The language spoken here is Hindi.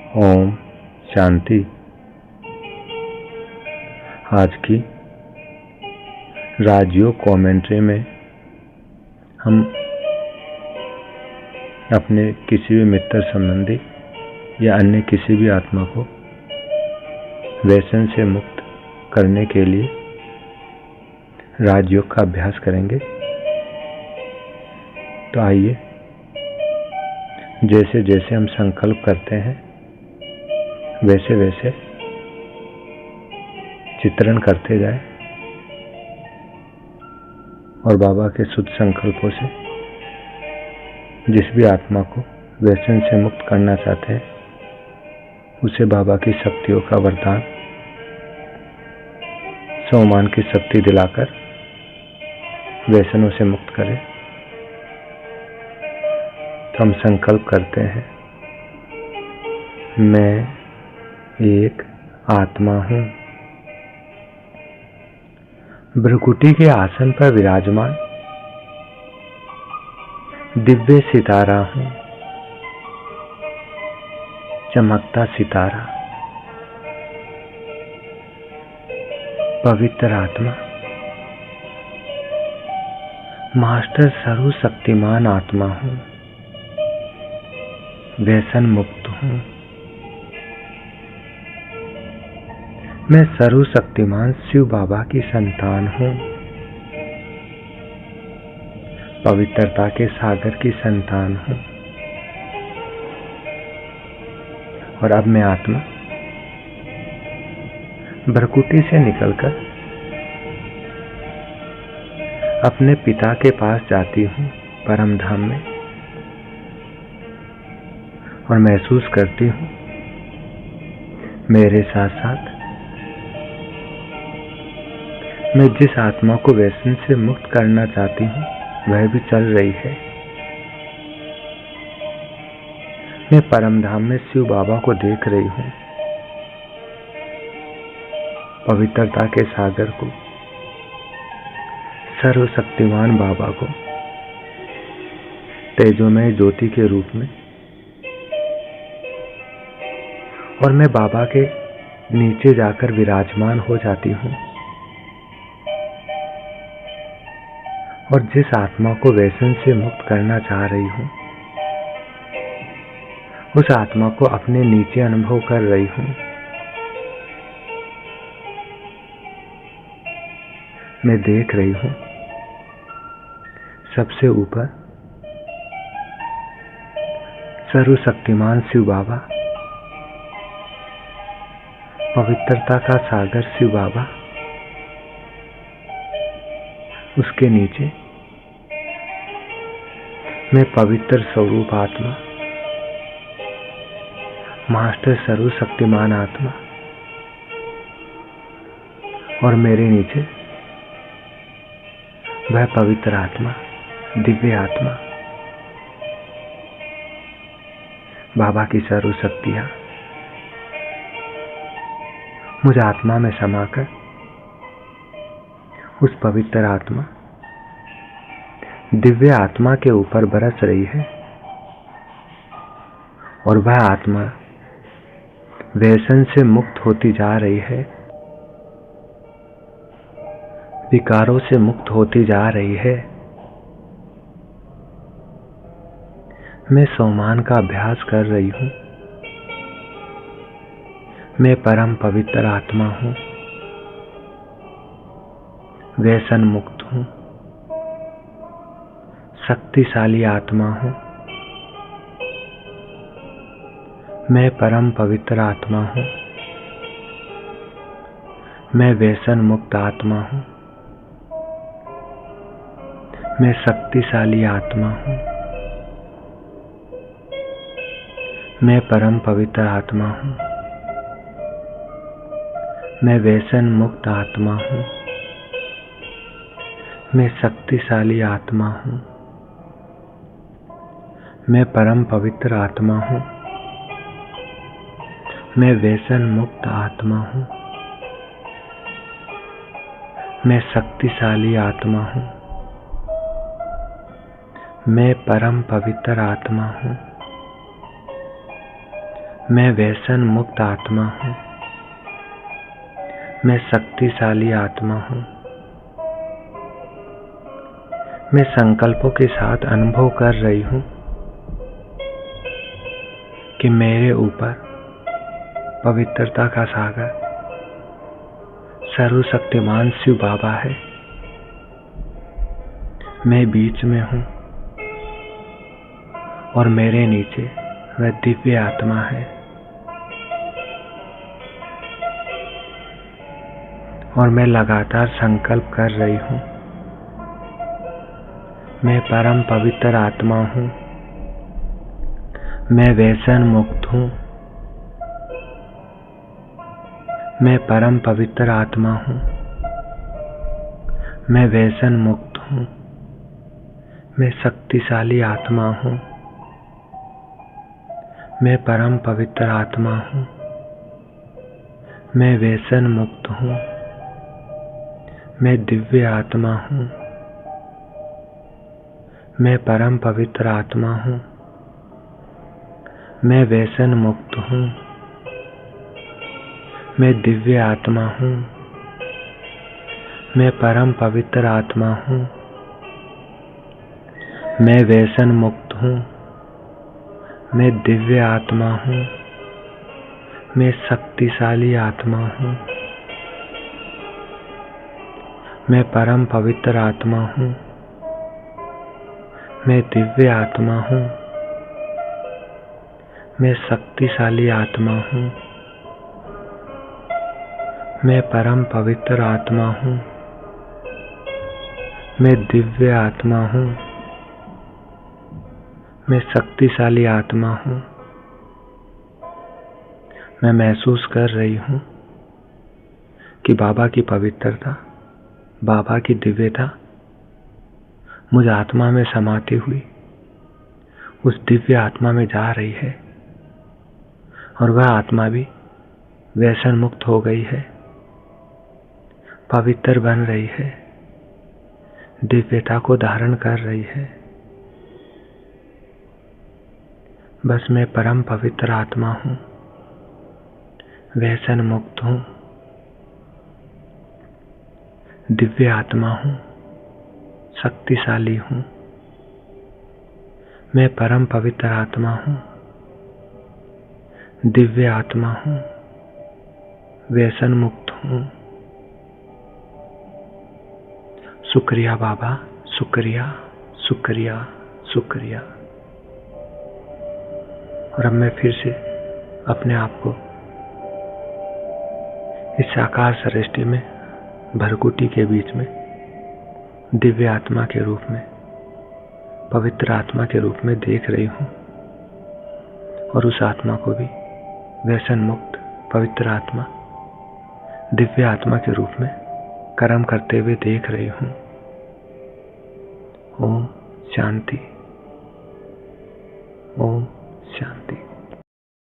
ओम शांति। आज की राजयोग कमेंट्री में हम अपने किसी भी मित्र संबंधी या अन्य किसी भी आत्मा को व्यसन से मुक्त करने के लिए राजयोग का अभ्यास करेंगे। तो आइए, जैसे जैसे हम संकल्प करते हैं वैसे वैसे चित्रण करते जाए और बाबा के शुद्ध संकल्पों से जिस भी आत्मा को व्यसन से मुक्त करना चाहते हैं उसे बाबा की शक्तियों का वरदान सम्मान की शक्ति दिलाकर व्यसनों से मुक्त करें। तो हम संकल्प करते हैं, मैं एक आत्मा हूं, भ्रकुटी के आसन पर विराजमान दिव्य सितारा हूं, चमकता सितारा, पवित्र आत्मा, मास्टर सर्वशक्तिमान आत्मा हूं, व्यसन मुक्त हूं। मैं सर्वशक्तिमान शिव बाबा की संतान हूं, पवित्रता के सागर की संतान हूं। और अब मैं आत्मा भ्रकुटी से निकलकर अपने पिता के पास जाती हूं, परम धाम में, और महसूस करती हूं मेरे साथ साथ मैं जिस आत्मा को व्यसन से मुक्त करना चाहती हूं वह भी चल रही है। मैं परम धाम में शिव बाबा को देख रही हूं, पवित्रता के सागर को, सर्वशक्तिमान बाबा को तेजोमय ज्योति के रूप में। और मैं बाबा के नीचे जाकर विराजमान हो जाती हूं और जिस आत्मा को व्यसन से मुक्त करना चाह रही हूं उस आत्मा को अपने नीचे अनुभव कर रही हूं। मैं देख रही हूं सबसे ऊपर सर्वशक्तिमान शिव बाबा, पवित्रता का सागर शिव बाबा, उसके नीचे मैं पवित्र स्वरूप आत्मा, मास्टर सर्वशक्तिमान आत्मा, और मेरे नीचे वह पवित्र आत्मा, दिव्य आत्मा, बाबा की सर्वशक्तियां मुझ आत्मा में समाकर उस पवित्र आत्मा, दिव्य आत्मा के ऊपर बरस रही है। और वह आत्मा व्यसन से मुक्त होती जा रही है, विकारों से मुक्त होती जा रही है। मैं सम्मान का अभ्यास कर रही हूं। मैं परम पवित्र आत्मा हूं, व्यसन मुक्त हूं, शक्तिशाली आत्मा हूं। मैं परम पवित्र आत्मा हूं, मैं व्यसन मुक्त आत्मा हूं, मैं शक्तिशाली आत्मा हूं, मैं परम पवित्र आत्मा हूं, मैं व्यसन मुक्त आत्मा हूं, मैं शक्तिशाली आत्मा हूं, मैं परम पवित्र आत्मा हूं, मैं व्यसन मुक्त आत्मा हूं, मैं शक्तिशाली आत्मा हूं, मैं परम पवित्र आत्मा हूं, मैं व्यसन मुक्त आत्मा हूँ। मैं शक्तिशाली आत्मा हूँ। मैं संकल्पों के साथ अनुभव कर रही हूँ कि मेरे ऊपर पवित्रता का सागर सर्वशक्तिमान शिव बाबा है। मैं बीच में हूँ और मेरे नीचे वह दिव्य आत्मा है। और मैं लगातार संकल्प कर रही हूँ, मैं परम पवित्र आत्मा हूँ। मैं व्यसन मुक्त हूँ। मैं परम पवित्र आत्मा हूँ। मैं व्यसन मुक्त हूँ। मैं शक्तिशाली आत्मा हूँ। मैं परम पवित्र आत्मा हूँ। मैं व्यसन मुक्त हूँ। मैं दिव्य आत्मा हूँ। मैं परम पवित्र आत्मा हूँ। मैं व्यसन मुक्त हूँ। मैं दिव्य आत्मा हूँ। मैं परम पवित्र आत्मा हूँ। मैं व्यसन मुक्त हूँ। मैं दिव्य आत्मा हूँ। मैं शक्तिशाली आत्मा हूँ। मैं परम पवित्र आत्मा हूँ। मैं दिव्य आत्मा हूँ। मैं शक्तिशाली आत्मा हूँ। मैं परम पवित्र आत्मा हूँ। मैं दिव्य आत्मा हूँ। मैं शक्तिशाली आत्मा हूँ। मैं महसूस कर रही हूँ कि बाबा की पवित्रता, बाबा की दिव्यता मुझ आत्मा में समाती हुई उस दिव्य आत्मा में जा रही है और वह आत्मा भी व्यसन मुक्त हो गई है, पवित्र बन रही है, दिव्यता को धारण कर रही है। बस मैं परम पवित्र आत्मा हूँ, व्यसन मुक्त हूँ, दिव्य आत्मा हूँ, शक्तिशाली हूँ। मैं परम पवित्र आत्मा हूँ, दिव्य आत्मा हूँ, व्यसन मुक्त हूँ। शुक्रिया बाबा, शुक्रिया, शुक्रिया, शुक्रिया। और अब मैं फिर से अपने आप को इस साकार सृष्टि में, भरकुटी के बीच में दिव्य आत्मा के रूप में, पवित्र आत्मा के रूप में देख रही हूँ और उस आत्मा को भी व्यसन मुक्त पवित्र आत्मा, दिव्य आत्मा के रूप में कर्म करते हुए देख रही हूँ। ओम शांति, ओम शांति।